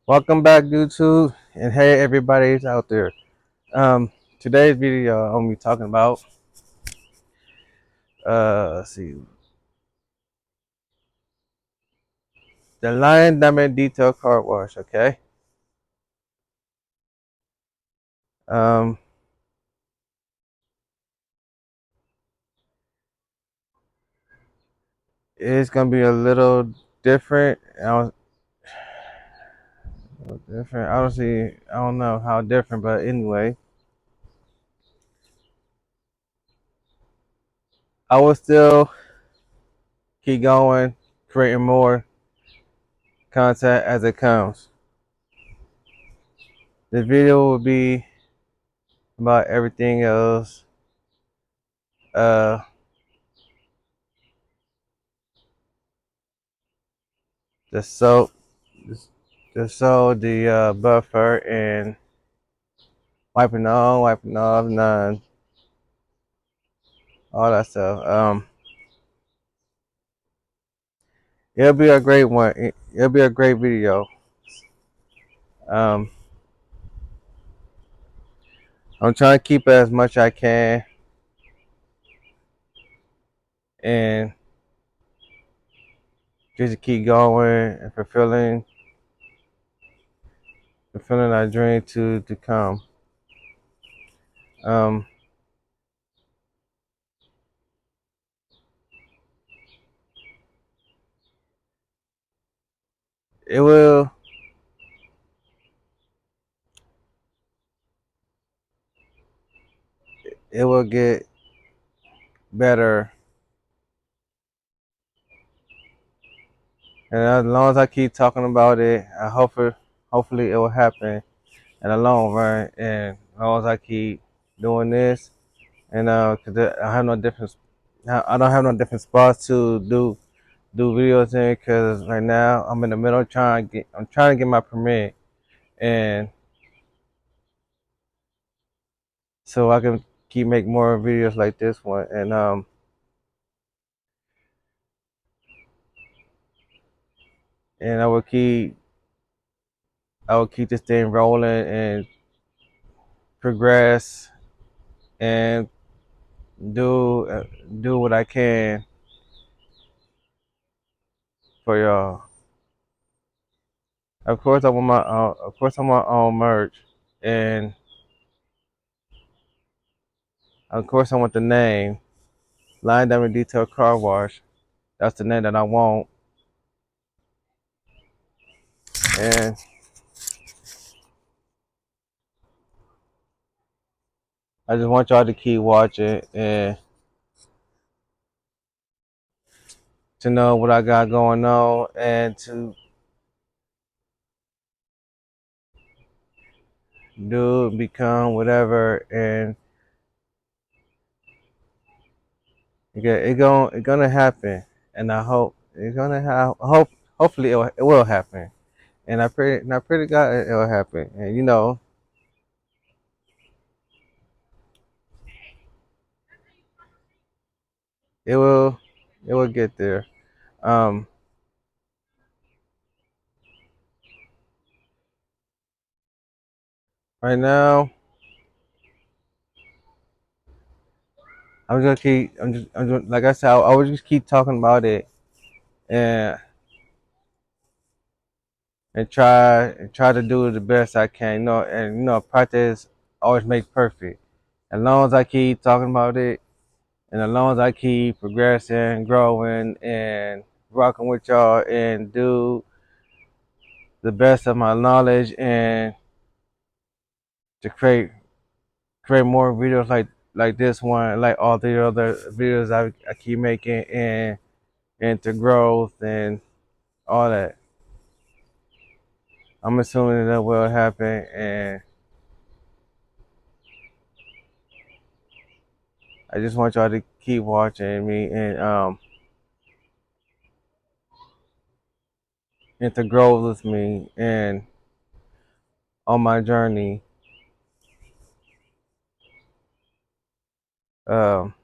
Welcome back, YouTube, and hey, everybody's out there. Today's video, I'm gonna be talking about let's see, the Lion Diamond Detail Car Wash. Okay, um, it's gonna be a little different. Different. Honestly, I don't know how different, but anyway, I will still keep going, creating more content as it comes. The video will be about everything else. Uh, the soap, the buffer, and wiping on, wiping off, none, all that stuff. It'll be a great one. It'll be a great video. Um, I'm trying to keep it as much I can and just to keep going and fulfilling our dream to come. Um, it will it will get better, and as long as I keep talking about it, hopefully it will happen in the long run. And as long as I keep doing this, and cause I have no different, I don't have no different spots to do videos in. Cause right now I'm in the middle I'm trying to get my permit, and so I can keep make more videos like this one, and I will keep this thing rolling and progress and do do what I can for y'all. Of course I want my own merch, and of course I want the name Line Diamond Detail Car Wash. That's the name that I want, and I just want y'all to keep watching and to know what I got going on and to do become whatever. And it gonna happen, and I hope it's gonna have hopefully it will happen, and I pray to God it will happen, and it will it will get there. Um, right now I'm just like I said, I will just keep talking about it and try to do the best I can, and practice always makes perfect. As long as I keep talking about it, and as long as I keep progressing, growing, and rocking with y'all, and do the best of my knowledge, and to create more videos like this one, like all the other videos I keep making, and to growth and all that. I'm assuming that will happen, and I just want y'all to keep watching me and to grow with me and on my journey. Um,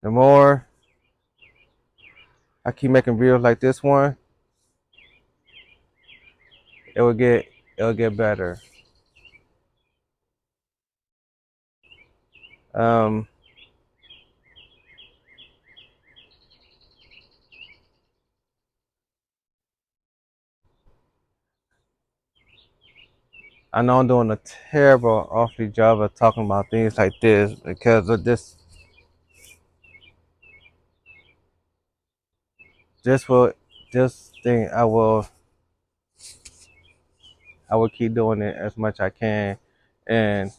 the more I keep making videos like this one, it will get better. Um, I know I'm doing a terrible awfully job of talking about things like this because of this will this thing I will keep doing it as much I can, and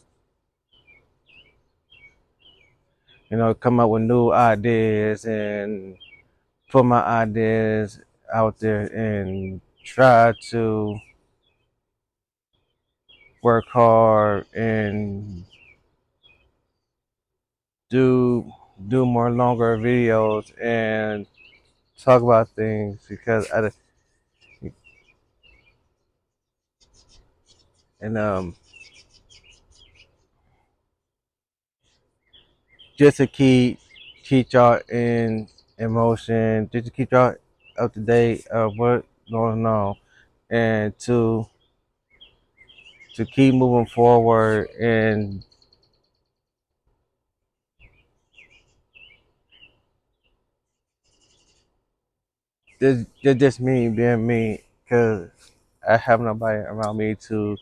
come up with new ideas and put my ideas out there and try to work hard and do more longer videos and talk about things because and just to keep y'all in emotion, just to keep y'all up to date of what going on, and to keep moving forward and just me being me because I have nobody around me to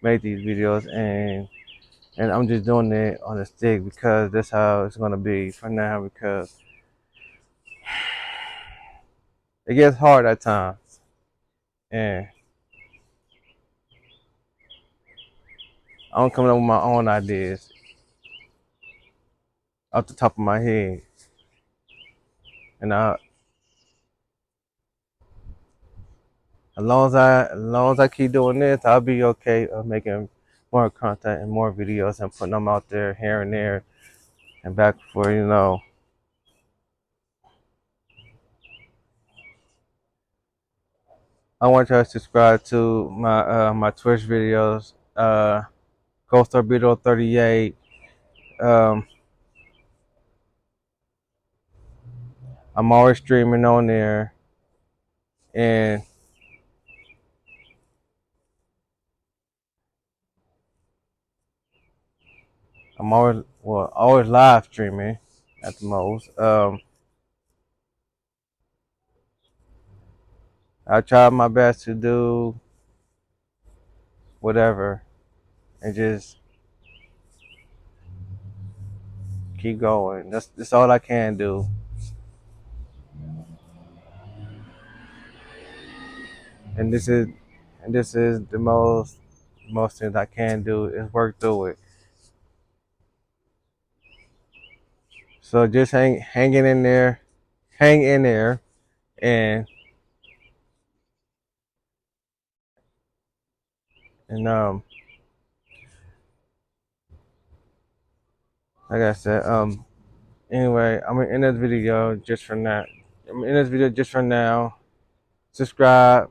make these videos and I'm just doing it on a stick because that's how it's gonna be for now because it gets hard at times and I'm coming up with my own ideas off the top of my head and as long as I keep doing this, I'll be okay of making more content and more videos and putting them out there here and there and back for I want you to subscribe to my Twitch videos, Ghost Orbito 38. Um, I'm always streaming on there, and I'm always live streaming at the most. I try my best to do whatever and just keep going. That's all I can do. And this is the most things I can do is work through it. So just hanging in there, hang in there, and and like I said, anyway, I'm gonna end this video just for now. I'm gonna end this video just for now. Subscribe,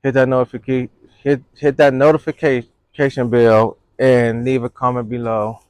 hit that notification, hit that notification bell, and leave a comment below.